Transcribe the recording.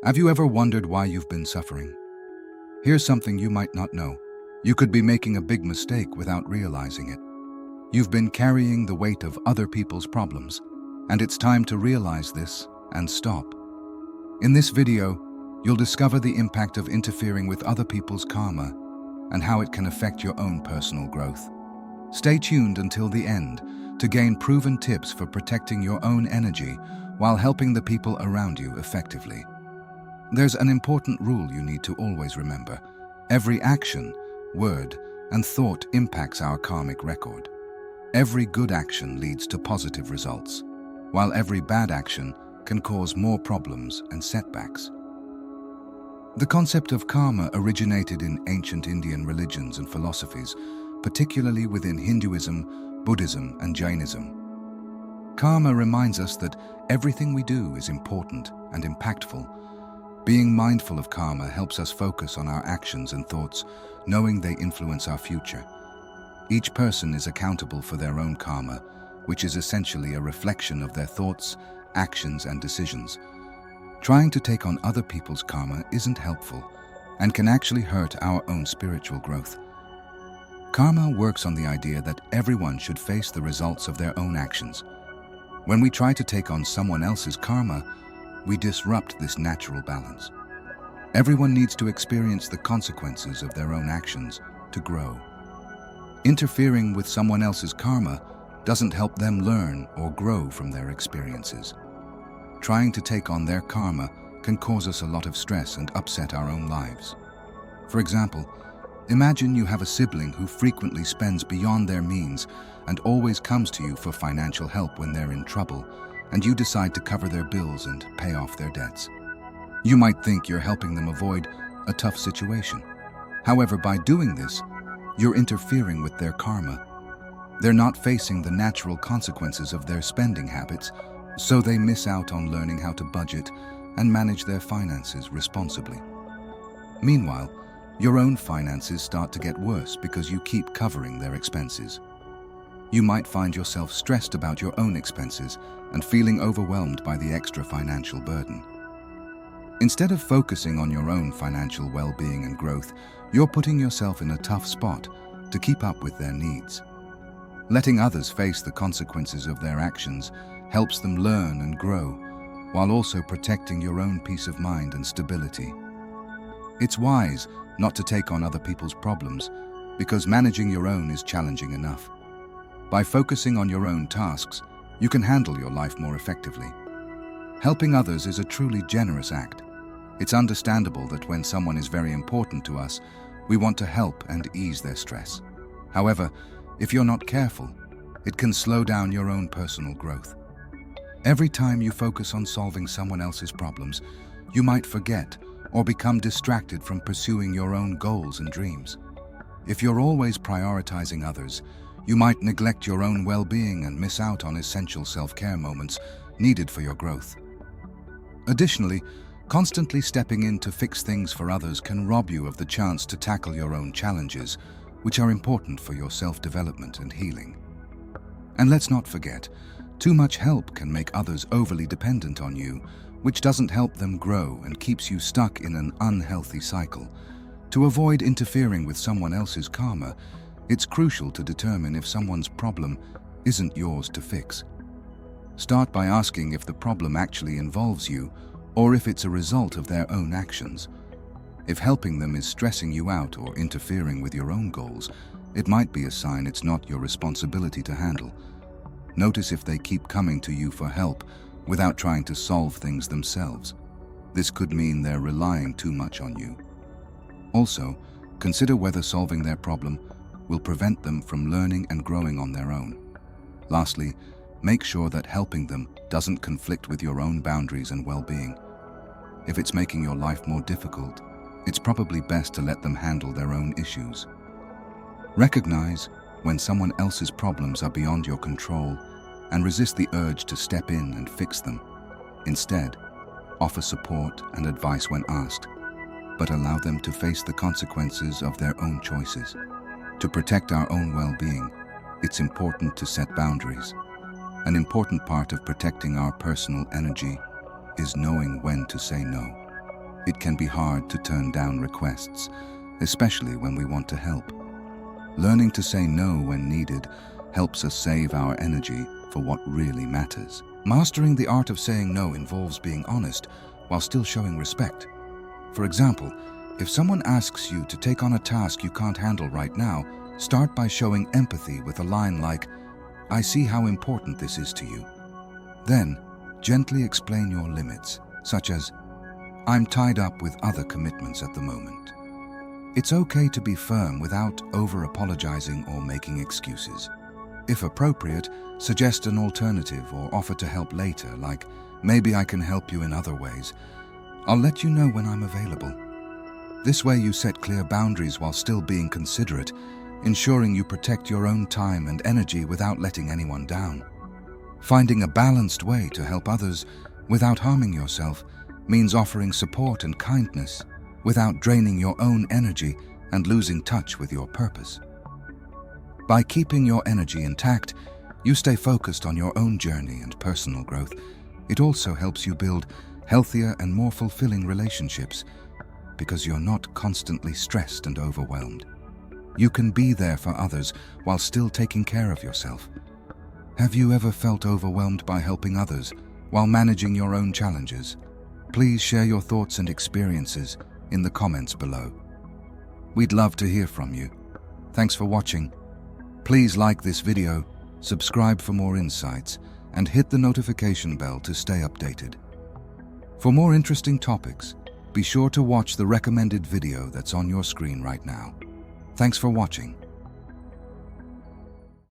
Have you ever wondered why you've been suffering? Here's something you might not know. You could be making a big mistake without realizing it. You've been carrying the weight of other people's problems, and it's time to realize this and stop. In this video, you'll discover the impact of interfering with other people's karma and how it can affect your own personal growth. Stay tuned until the end to gain proven tips for protecting your own energy while helping the people around you effectively. There's an important rule you need to always remember. Every action, word, and thought impacts our karmic record. Every good action leads to positive results, while every bad action can cause more problems and setbacks. The concept of karma originated in ancient Indian religions and philosophies, particularly within Hinduism, Buddhism, and Jainism. Karma reminds us that everything we do is important and impactful. Being mindful of karma helps us focus on our actions and thoughts, knowing they influence our future. Each person is accountable for their own karma, which is essentially a reflection of their thoughts, actions, and decisions. Trying to take on other people's karma isn't helpful and can actually hurt our own spiritual growth. Karma works on the idea that everyone should face the results of their own actions. When we try to take on someone else's karma, we disrupt this natural balance. Everyone needs to experience the consequences of their own actions to grow. Interfering with someone else's karma doesn't help them learn or grow from their experiences. Trying to take on their karma can cause us a lot of stress and upset our own lives. For example, imagine you have a sibling who frequently spends beyond their means and always comes to you for financial help when they're in trouble, and you decide to cover their bills and pay off their debts. You might think you're helping them avoid a tough situation. However, by doing this, you're interfering with their karma. They're not facing the natural consequences of their spending habits, so they miss out on learning how to budget and manage their finances responsibly. Meanwhile, your own finances start to get worse because you keep covering their expenses. You might find yourself stressed about your own expenses and feeling overwhelmed by the extra financial burden. Instead of focusing on your own financial well-being and growth, you're putting yourself in a tough spot to keep up with their needs. Letting others face the consequences of their actions helps them learn and grow, while also protecting your own peace of mind and stability. It's wise not to take on other people's problems, because managing your own is challenging enough. By focusing on your own tasks, you can handle your life more effectively. Helping others is a truly generous act. It's understandable that when someone is very important to us, we want to help and ease their stress. However, if you're not careful, it can slow down your own personal growth. Every time you focus on solving someone else's problems, you might forget or become distracted from pursuing your own goals and dreams. If you're always prioritizing others, you might neglect your own well-being and miss out on essential self-care moments needed for your growth. Additionally, constantly stepping in to fix things for others can rob you of the chance to tackle your own challenges, which are important for your self-development and healing. And let's not forget, too much help can make others overly dependent on you, which doesn't help them grow and keeps you stuck in an unhealthy cycle. To avoid interfering with someone else's karma, it's crucial to determine if someone's problem isn't yours to fix. Start by asking if the problem actually involves you, or if it's a result of their own actions. If helping them is stressing you out or interfering with your own goals, it might be a sign it's not your responsibility to handle. Notice if they keep coming to you for help without trying to solve things themselves. This could mean they're relying too much on you. Also, consider whether solving their problem will prevent them from learning and growing on their own. Lastly, make sure that helping them doesn't conflict with your own boundaries and well-being. If it's making your life more difficult, it's probably best to let them handle their own issues. Recognize when someone else's problems are beyond your control and resist the urge to step in and fix them. Instead, offer support and advice when asked, but allow them to face the consequences of their own choices. To protect our own well-being, it's important to set boundaries. An important part of protecting our personal energy is knowing when to say no. It can be hard to turn down requests, especially when we want to help. Learning to say no when needed helps us save our energy for what really matters. Mastering the art of saying no involves being honest while still showing respect. For example, if someone asks you to take on a task you can't handle right now, start by showing empathy with a line like, "I see how important this is to you." Then, gently explain your limits, such as, "I'm tied up with other commitments at the moment." It's okay to be firm without over-apologizing or making excuses. If appropriate, suggest an alternative or offer to help later, like, "Maybe I can help you in other ways. I'll let you know when I'm available." This way you set clear boundaries while still being considerate, ensuring you protect your own time and energy without letting anyone down. Finding a balanced way to help others without harming yourself means offering support and kindness without draining your own energy and losing touch with your purpose. By keeping your energy intact, you stay focused on your own journey and personal growth. It also helps you build healthier and more fulfilling relationships because you're not constantly stressed and overwhelmed. You can be there for others while still taking care of yourself. Have you ever felt overwhelmed by helping others while managing your own challenges? Please share your thoughts and experiences in the comments below. We'd love to hear from you. Thanks for watching. Please like this video, subscribe for more insights, and hit the notification bell to stay updated. For more interesting topics, be sure to watch the recommended video that's on your screen right now. Thanks for watching.